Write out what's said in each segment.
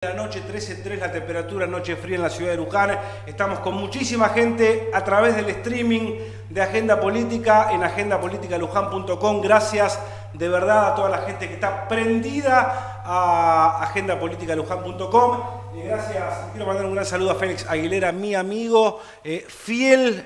La noche, 13:03 la temperatura, noche fría en la ciudad de Luján. Estamos con muchísima gente a través del streaming de Agenda Política en agendapoliticaluján.com. Gracias de verdad a toda la gente que está prendida a agendapoliticaluján.com. Gracias, quiero mandar un gran saludo a Félix Aguilera, mi amigo, fiel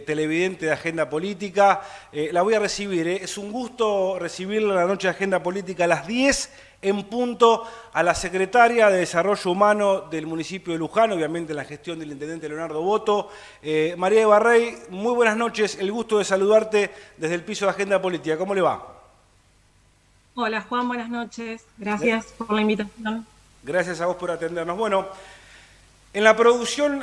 televidente de Agenda Política. La voy a recibir, es un gusto recibirla en la noche de Agenda Política a las 10 en punto, a la secretaria de Desarrollo Humano del municipio de Luján, obviamente en la gestión del intendente Leonardo Boto. María Eva Rey, muy buenas noches, el gusto de saludarte desde el piso de Agenda Política. ¿Cómo le va? Hola Juan, buenas noches. Gracias por la invitación. Gracias a vos por atendernos. Bueno, en la producción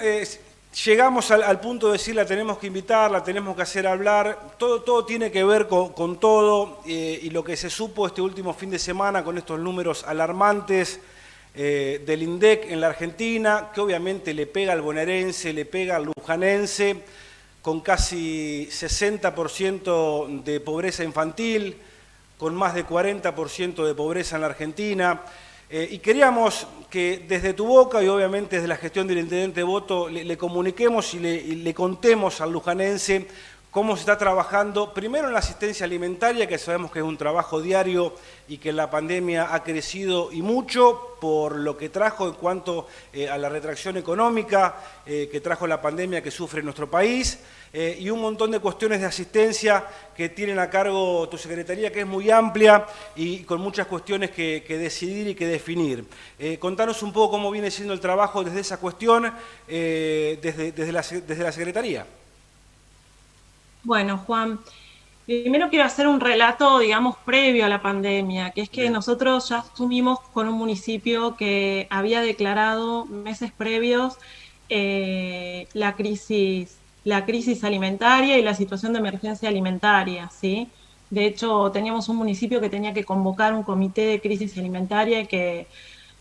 llegamos al punto de decir la tenemos que invitar, la tenemos que hacer hablar. Todo tiene que ver con todo y lo que se supo este último fin de semana con estos números alarmantes del INDEC en la Argentina, que obviamente le pega al bonaerense, le pega al lujanense, con casi 60% de pobreza infantil, con más de 40% de pobreza en la Argentina. Y queríamos que desde tu boca y obviamente desde la gestión del intendente Boto le comuniquemos y le contemos al lujanense cómo se está trabajando, primero en la asistencia alimentaria, que sabemos que es un trabajo diario y que la pandemia ha crecido y mucho por lo que trajo en cuanto a la retracción económica que trajo la pandemia que sufre nuestro país, y un montón de cuestiones de asistencia que tienen a cargo tu secretaría, que es muy amplia y con muchas cuestiones que decidir y que definir. Contanos un poco cómo viene siendo el trabajo desde esa cuestión, desde la secretaría. Bueno, Juan, primero quiero hacer un relato, digamos, previo a la pandemia, que es que Bien. nosotros ya asumimos con un municipio que había declarado meses previos la crisis alimentaria y la situación de emergencia alimentaria, ¿sí? De hecho, teníamos un municipio que tenía que convocar un comité de crisis alimentaria que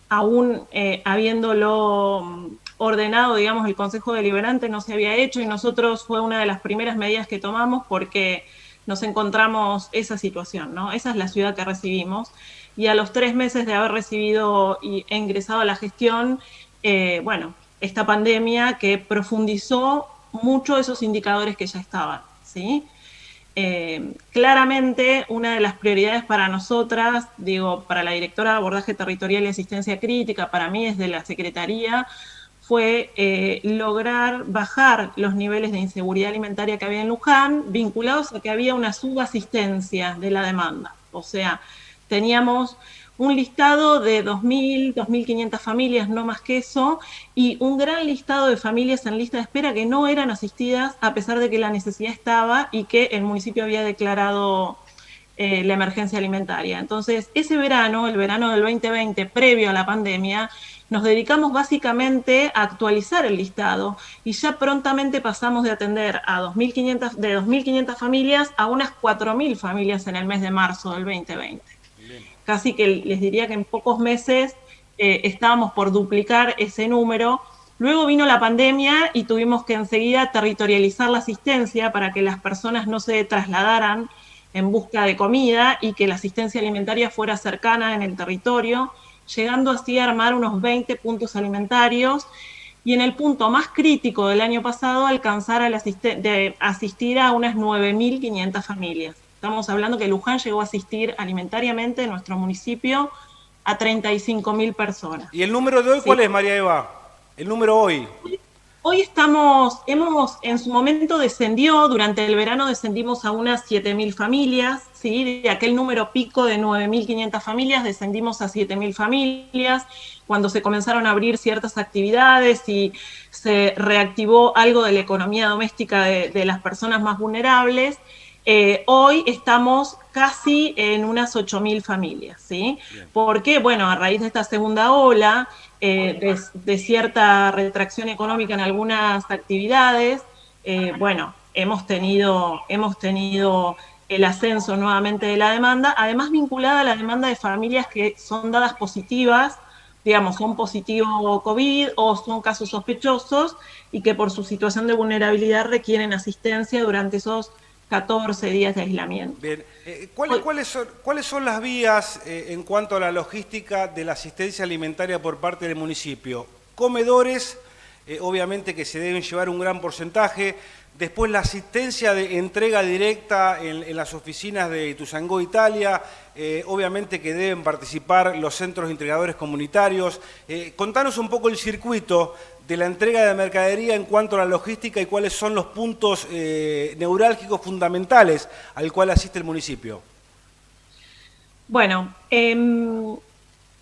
aún habiéndolo ordenado, digamos, el Consejo Deliberante no se había hecho y nosotros fue una de las primeras medidas que tomamos porque nos encontramos esa situación, ¿no? Esa es la ciudad que recibimos y a los 3 meses de haber recibido e ingresado a la gestión, bueno, esta pandemia que profundizó mucho esos indicadores que ya estaban, ¿sí? Claramente, una de las prioridades para nosotras, digo, para la directora de abordaje territorial y asistencia crítica, para mí desde la Secretaría, fue lograr bajar los niveles de inseguridad alimentaria que había en Luján, vinculados a que había una subasistencia de la demanda. O sea, teníamos un listado de 2.000, 2.500 familias, no más que eso, y un gran listado de familias en lista de espera que no eran asistidas a pesar de que la necesidad estaba y que el municipio había declarado la emergencia alimentaria. Entonces, ese verano, el verano del 2020, previo a la pandemia, nos dedicamos básicamente a actualizar el listado y ya prontamente pasamos de atender a 2.500 familias a unas 4.000 familias en el mes de marzo del 2020. Bien. Casi que les diría que en pocos meses estábamos por duplicar ese número. Luego vino la pandemia y tuvimos que enseguida territorializar la asistencia para que las personas no se trasladaran en busca de comida y que la asistencia alimentaria fuera cercana en el territorio, llegando así a armar unos 20 puntos alimentarios y en el punto más crítico del año pasado alcanzar de asistir a unas 9.500 familias. Estamos hablando que Luján llegó a asistir alimentariamente en nuestro municipio a 35.000 personas. ¿Y el número de hoy ¿Sí? cuál es, María Eva? El número hoy. Hoy en su momento descendió, durante el verano descendimos a unas 7.000 familias, ¿sí? De aquel número pico de 9.500 familias descendimos a 7.000 familias, cuando se comenzaron a abrir ciertas actividades y se reactivó algo de la economía doméstica de las personas más vulnerables. Hoy estamos casi en unas 8.000 familias, ¿sí? Porque, bueno, a raíz de esta segunda ola, de cierta retracción económica en algunas actividades, bueno, hemos tenido el ascenso nuevamente de la demanda, además vinculada a la demanda de familias que son dadas positivas, digamos, son positivo COVID o son casos sospechosos y que por su situación de vulnerabilidad requieren asistencia durante esos 14 días de aislamiento. Bien, ¿cuáles son las vías en cuanto a la logística de la asistencia alimentaria por parte del municipio? Comedores, obviamente que se deben llevar un gran porcentaje. Después la asistencia de entrega directa en las oficinas de Ituzaingó, Italia, obviamente que deben participar los centros de entregadores comunitarios. Contanos un poco el circuito de la entrega de mercadería en cuanto a la logística y cuáles son los puntos neurálgicos fundamentales al cual asiste el municipio. Bueno,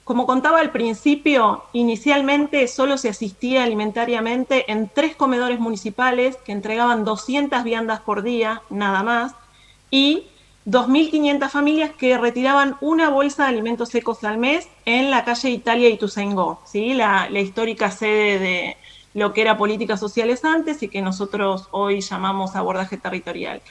como contaba al principio, inicialmente solo se asistía alimentariamente en 3 comedores municipales que entregaban 200 viandas por día, nada más, y 2.500 familias que retiraban una bolsa de alimentos secos al mes en la calle Italia Ituzaingó, ¿sí? La histórica sede de lo que era políticas sociales antes y que nosotros hoy llamamos abordaje territorial.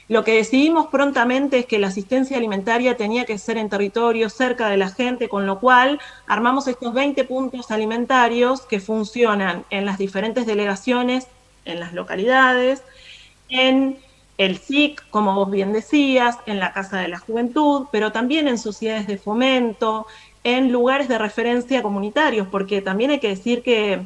Lo que decidimos prontamente es que la asistencia alimentaria tenía que ser en territorio, cerca de la gente, con lo cual armamos estos 20 puntos alimentarios que funcionan en las diferentes delegaciones, en las localidades, en el SIC, como vos bien decías, en la Casa de la Juventud, pero también en sociedades de fomento, en lugares de referencia comunitarios, porque también hay que decir que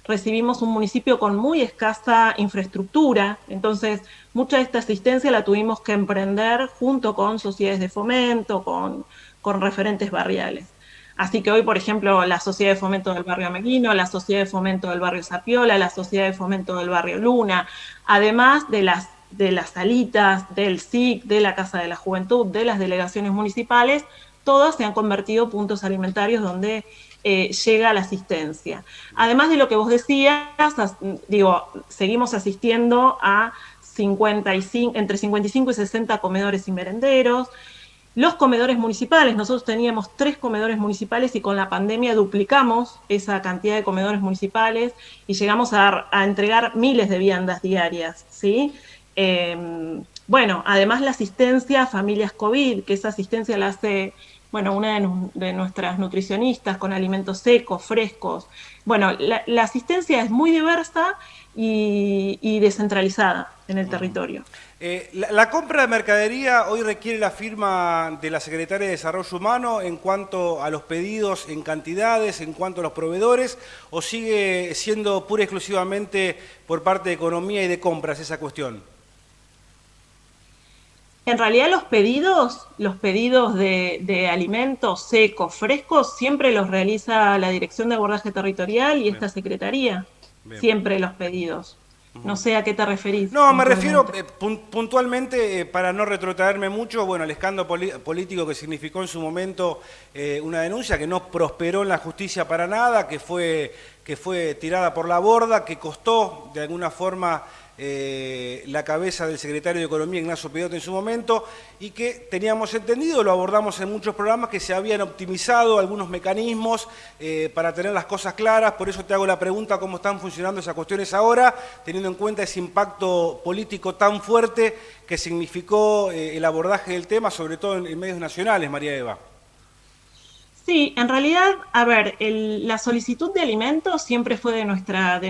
recibimos un municipio con muy escasa infraestructura, entonces mucha de esta asistencia la tuvimos que emprender junto con sociedades de fomento, con referentes barriales. Así que hoy, por ejemplo, la Sociedad de Fomento del Barrio Ameguino, la Sociedad de Fomento del Barrio Zapiola, la Sociedad de Fomento del Barrio Luna, además de las salitas, del SIC, de la Casa de la Juventud, de las delegaciones municipales, todas se han convertido en puntos alimentarios donde llega la asistencia. Además de lo que vos decías, seguimos asistiendo a entre 55 y 60 comedores y merenderos. Los comedores municipales, nosotros teníamos 3 comedores municipales y con la pandemia duplicamos esa cantidad de comedores municipales y llegamos a entregar miles de viandas diarias, ¿sí? Bueno, además la asistencia a familias COVID, que esa asistencia la hace, bueno, una de nuestras nutricionistas con alimentos secos, frescos. Bueno, la asistencia es muy diversa y descentralizada en el territorio. La compra de mercadería hoy requiere la firma de la Secretaria de Desarrollo Humano en cuanto a los pedidos en cantidades, en cuanto a los proveedores, o sigue siendo pura y exclusivamente por parte de Economía y de Compras esa cuestión. En realidad los pedidos de alimentos secos, frescos, siempre los realiza la Dirección de Abordaje Territorial y esta Secretaría. Bien. Siempre los pedidos. No sé a qué te referís. No, me refiero puntualmente, para no retrotraerme mucho, bueno, el escándalo político que significó en su momento una denuncia que no prosperó en la justicia para nada, que fue tirada por la borda, que costó de alguna forma la cabeza del secretario de Economía, Ignacio Peyote, en su momento, y que teníamos entendido, lo abordamos en muchos programas, que se habían optimizado algunos mecanismos para tener las cosas claras. Por eso te hago la pregunta, ¿cómo están funcionando esas cuestiones ahora, teniendo en cuenta ese impacto político tan fuerte que significó el abordaje del tema, sobre todo en medios nacionales, María Eva? Sí, en realidad, a ver, la solicitud de alimentos siempre fue de nuestra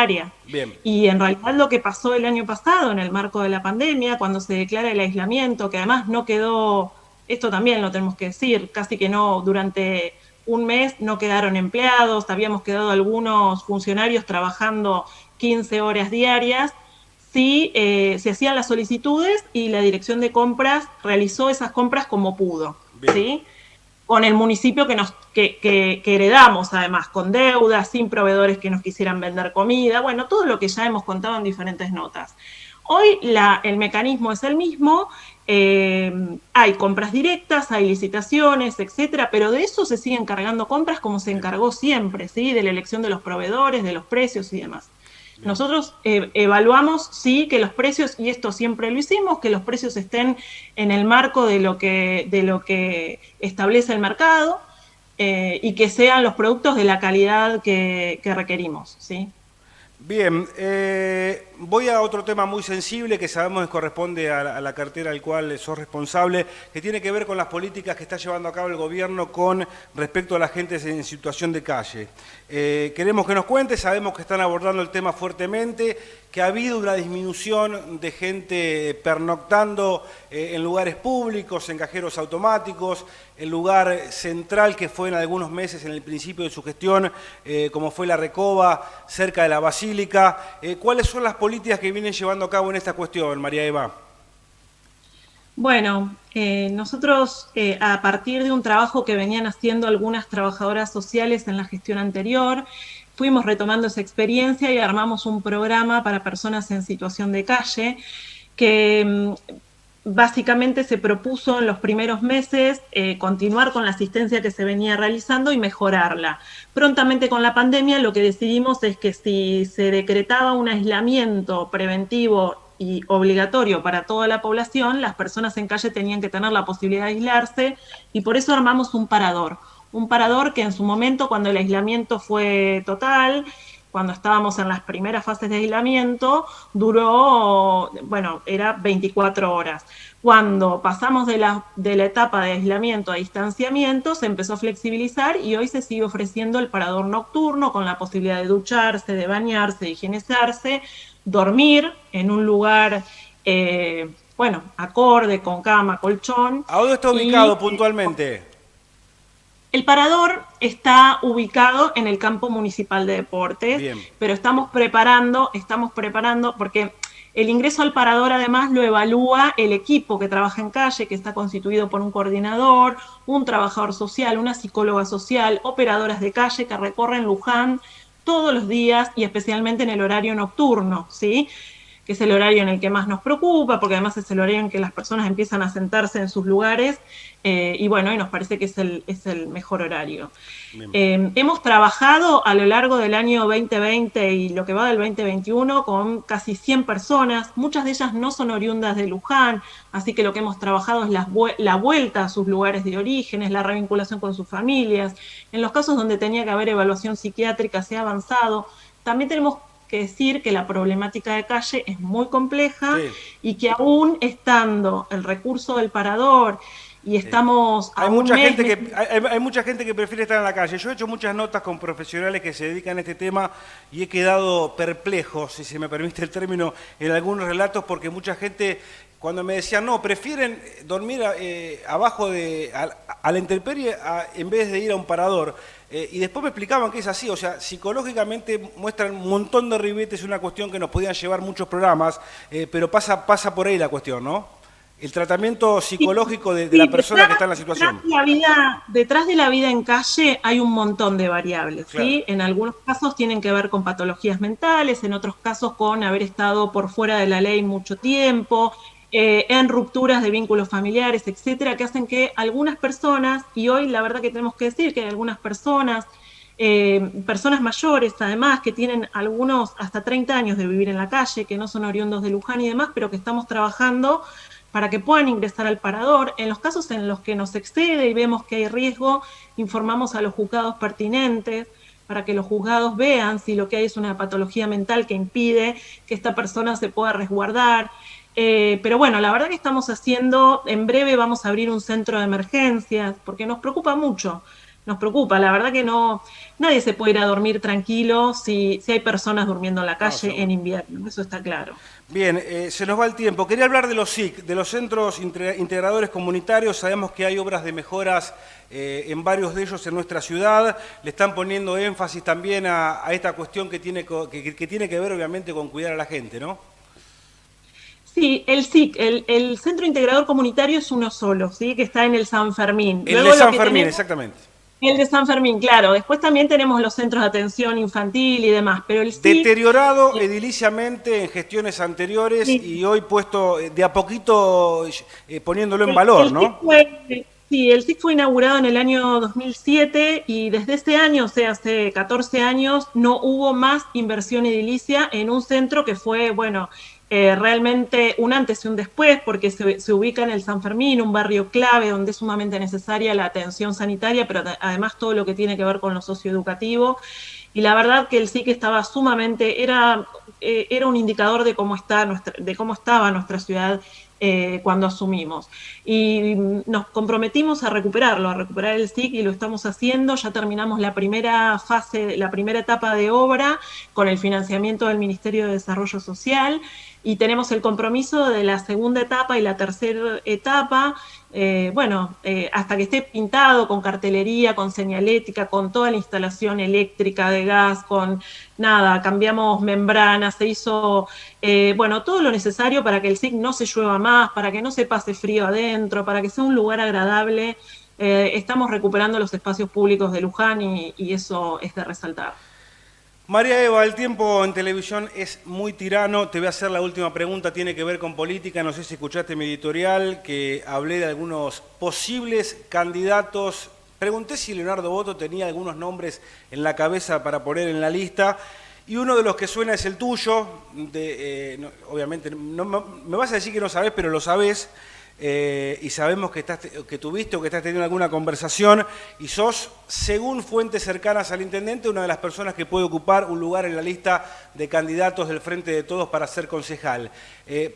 área. Bien. Y en realidad lo que pasó el año pasado, en el marco de la pandemia, cuando se declara el aislamiento, que además no quedó, esto también lo tenemos que decir, casi que no, durante un mes no quedaron empleados, habíamos quedado algunos funcionarios trabajando 15 horas diarias, sí, se hacían las solicitudes y la Dirección de Compras realizó esas compras como pudo, ¿sí? Con el municipio que heredamos, además, con deudas, sin proveedores que nos quisieran vender comida, bueno, todo lo que ya hemos contado en diferentes notas. Hoy el mecanismo es el mismo, hay compras directas, hay licitaciones, etcétera, pero de eso se siguen cargando compras como se encargó siempre, ¿sí? De la elección de los proveedores, de los precios y demás. Nosotros evaluamos, sí, que los precios, y esto siempre lo hicimos, que los precios estén en el marco de lo que establece el mercado y que sean los productos de la calidad que requerimos, ¿sí? Bien, Voy a otro tema muy sensible que sabemos que corresponde a la cartera al cual sos responsable, que tiene que ver con las políticas que está llevando a cabo el gobierno con respecto a la gente en situación de calle. Queremos que nos cuentes, sabemos que están abordando el tema fuertemente, que ha habido una disminución de gente pernoctando en lugares públicos, en cajeros automáticos, el lugar central que fue en algunos meses en el principio de su gestión, como fue la Recoba, cerca de la Basílica. ¿Cuáles son las políticas que vienen llevando a cabo en esta cuestión, María Eva? Bueno, nosotros a partir de un trabajo que venían haciendo algunas trabajadoras sociales en la gestión anterior, fuimos retomando esa experiencia y armamos un programa para personas en situación de calle que básicamente se propuso en los primeros meses continuar con la asistencia que se venía realizando y mejorarla. Prontamente con la pandemia lo que decidimos es que si se decretaba un aislamiento preventivo y obligatorio para toda la población, las personas en calle tenían que tener la posibilidad de aislarse y por eso armamos un parador. Un parador que en su momento, cuando el aislamiento fue total, cuando estábamos en las primeras fases de aislamiento, duró, bueno, era 24 horas. Cuando pasamos de la etapa de aislamiento a distanciamiento, se empezó a flexibilizar y hoy se sigue ofreciendo el parador nocturno con la posibilidad de ducharse, de bañarse, de higienizarse, dormir en un lugar, bueno, acorde, con cama, colchón. ¿A dónde está ubicado puntualmente? El parador está ubicado en el campo municipal de deportes, Bien. pero estamos preparando, porque el ingreso al parador además lo evalúa el equipo que trabaja en calle, que está constituido por un coordinador, un trabajador social, una psicóloga social, operadoras de calle que recorren Luján todos los días y especialmente en el horario nocturno, ¿sí? Que es el horario en el que más nos preocupa, porque además es el horario en que las personas empiezan a sentarse en sus lugares, y bueno, y nos parece que es el mejor horario. Hemos trabajado a lo largo del año 2020 y lo que va del 2021 con casi 100 personas, muchas de ellas no son oriundas de Luján, así que lo que hemos trabajado es la vuelta a sus lugares de origen, es la revinculación con sus familias. En los casos donde tenía que haber evaluación psiquiátrica se ha avanzado. También tenemos que decir que la problemática de calle es muy compleja, sí, y que aún estando el recurso del parador y estamos... Hay mucha gente que prefiere estar en la calle. Yo he hecho muchas notas con profesionales que se dedican a este tema y he quedado perplejo, si se me permite el término, en algunos relatos, porque mucha gente, cuando me decían, no, prefieren dormir abajo a la intemperie en vez de ir a un parador. Y después me explicaban que es así, o sea, psicológicamente muestran un montón de ribetes, una cuestión que nos podían llevar muchos programas, pero pasa por ahí la cuestión, ¿no? El tratamiento psicológico de la persona que está en la situación. Detrás de la vida en calle hay un montón de variables, claro, ¿sí? En algunos casos tienen que ver con patologías mentales, en otros casos con haber estado por fuera de la ley mucho tiempo, en rupturas de vínculos familiares, etcétera, que hacen que algunas personas, y hoy la verdad que tenemos que decir que hay algunas personas, personas mayores además, que tienen algunos hasta 30 años de vivir en la calle, que no son oriundos de Luján y demás, pero que estamos trabajando para que puedan ingresar al parador. En los casos en los que nos excede y vemos que hay riesgo, informamos a los juzgados pertinentes para que los juzgados vean si lo que hay es una patología mental que impide que esta persona se pueda resguardar. Pero bueno, la verdad que estamos haciendo, en breve vamos a abrir un centro de emergencias, porque nos preocupa mucho, nos preocupa, la verdad que no, nadie se puede ir a dormir tranquilo si hay personas durmiendo en la calle en invierno, eso está claro. Bien, se nos va el tiempo. Quería hablar de los SIC, de los Centros Integradores Comunitarios. Sabemos que hay obras de mejoras en varios de ellos en nuestra ciudad. Le están poniendo énfasis también a esta cuestión que tiene que ver obviamente con cuidar a la gente, ¿no? Sí, el SIC, el Centro Integrador Comunitario es uno solo, ¿sí? Que está en el San Fermín. El de San Fermín, exactamente. El de San Fermín, claro. Después también tenemos los centros de atención infantil y demás, pero el SIC... Deteriorado ediliciamente en gestiones anteriores, sí, y hoy puesto de a poquito poniéndolo en valor, ¿no? Sí, el SIC fue inaugurado en el año 2007 y desde ese año, o sea, hace 14 años, no hubo más inversión edilicia en un centro que fue, bueno, realmente un antes y un después, porque se ubica en el San Fermín, un barrio clave donde es sumamente necesaria la atención sanitaria, pero además todo lo que tiene que ver con lo socioeducativo. Y la verdad que el SIC estaba sumamente, era un indicador de cómo estaba nuestra ciudad cuando asumimos. Y nos comprometimos a recuperarlo, a recuperar el SIC, y lo estamos haciendo. Ya terminamos la primera fase, la primera etapa de obra con el financiamiento del Ministerio de Desarrollo Social, y tenemos el compromiso de la segunda etapa y la tercera etapa, hasta que esté pintado con cartelería, con señalética, con toda la instalación eléctrica de gas, con nada, cambiamos membranas, se hizo, todo lo necesario para que el SIC no se llueva más, para que no se pase frío adentro, para que sea un lugar agradable. Estamos recuperando los espacios públicos de Luján y eso es de resaltar. María Eva, el tiempo en televisión es muy tirano. Te voy a hacer la última pregunta, tiene que ver con política. No sé si escuchaste mi editorial, que hablé de algunos posibles candidatos. Pregunté si Leonardo Boto tenía algunos nombres en la cabeza para poner en la lista. Y uno de los que suena es el tuyo. Obviamente, me vas a decir que no sabés, pero lo sabés. Y sabemos que tuviste o que estás teniendo alguna conversación y sos, según fuentes cercanas al intendente, una de las personas que puede ocupar un lugar en la lista de candidatos del Frente de Todos para ser concejal.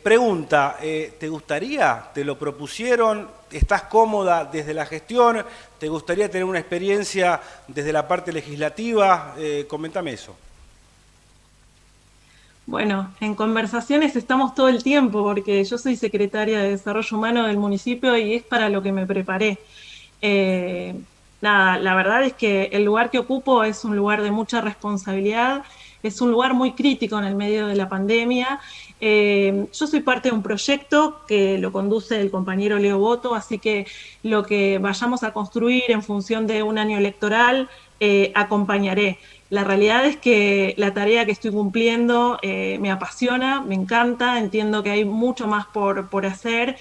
Pregunta, ¿te gustaría? ¿Te lo propusieron? ¿Estás cómoda desde la gestión? ¿Te gustaría tener una experiencia desde la parte legislativa? Coméntame eso. Bueno, en conversaciones estamos todo el tiempo, porque yo soy secretaria de Desarrollo Humano del municipio y es para lo que me preparé. La verdad es que el lugar que ocupo es un lugar de mucha responsabilidad, es un lugar muy crítico en el medio de la pandemia. Yo soy parte de un proyecto que lo conduce el compañero Leo Boto, así que lo que vayamos a construir en función de un año electoral, acompañaré. La realidad es que la tarea que estoy cumpliendo me apasiona, me encanta, entiendo que hay mucho más por hacer,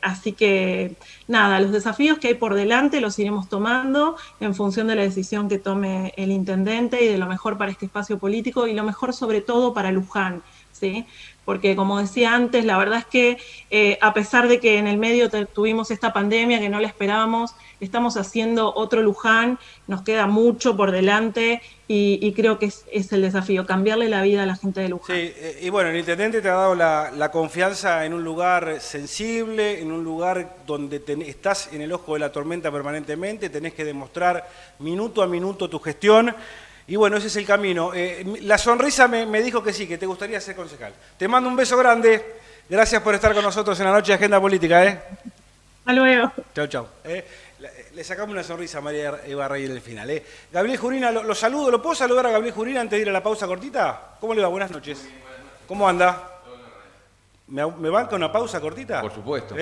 así que nada, los desafíos que hay por delante los iremos tomando en función de la decisión que tome el intendente y de lo mejor para este espacio político y lo mejor sobre todo para Luján, ¿sí? Porque como decía antes, la verdad es que a pesar de que en el medio tuvimos esta pandemia que no la esperábamos, estamos haciendo otro Luján, nos queda mucho por delante y creo que es el desafío, cambiarle la vida a la gente de Luján. Sí, y bueno, el intendente te ha dado la confianza en un lugar sensible, en un lugar donde estás en el ojo de la tormenta permanentemente, tenés que demostrar minuto a minuto tu gestión. Y bueno, ese es el camino. La sonrisa me dijo que sí, que te gustaría ser concejal. Te mando un beso grande. Gracias por estar con nosotros en la noche de Agenda Política. Hasta luego. Chau, chau. Le sacamos una sonrisa a María Eva Rey en el final. Gabriel Jurina, lo saludo. ¿Lo puedo saludar a Gabriel Jurina antes de ir a la pausa cortita? ¿Cómo le va? Buenas noches. ¿Cómo anda? ¿Me banca una pausa cortita? Por supuesto.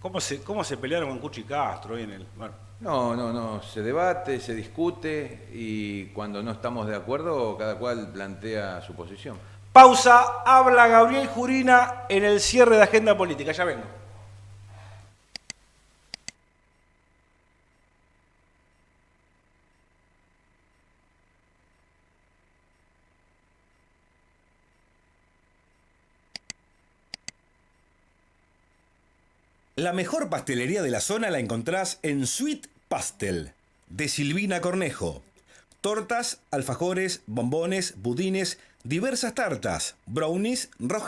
¿Cómo se pelearon con Cuchi Castro hoy en el...? Bueno. No, se debate, se discute y cuando no estamos de acuerdo cada cual plantea su posición. Pausa, habla Gabriel Jurina en el cierre de Agenda Política. Ya vengo. La mejor pastelería de la zona la encontrás en Sweet Pastel, de Silvina Cornejo. Tortas, alfajores, bombones, budines, diversas tartas, brownies, rojes.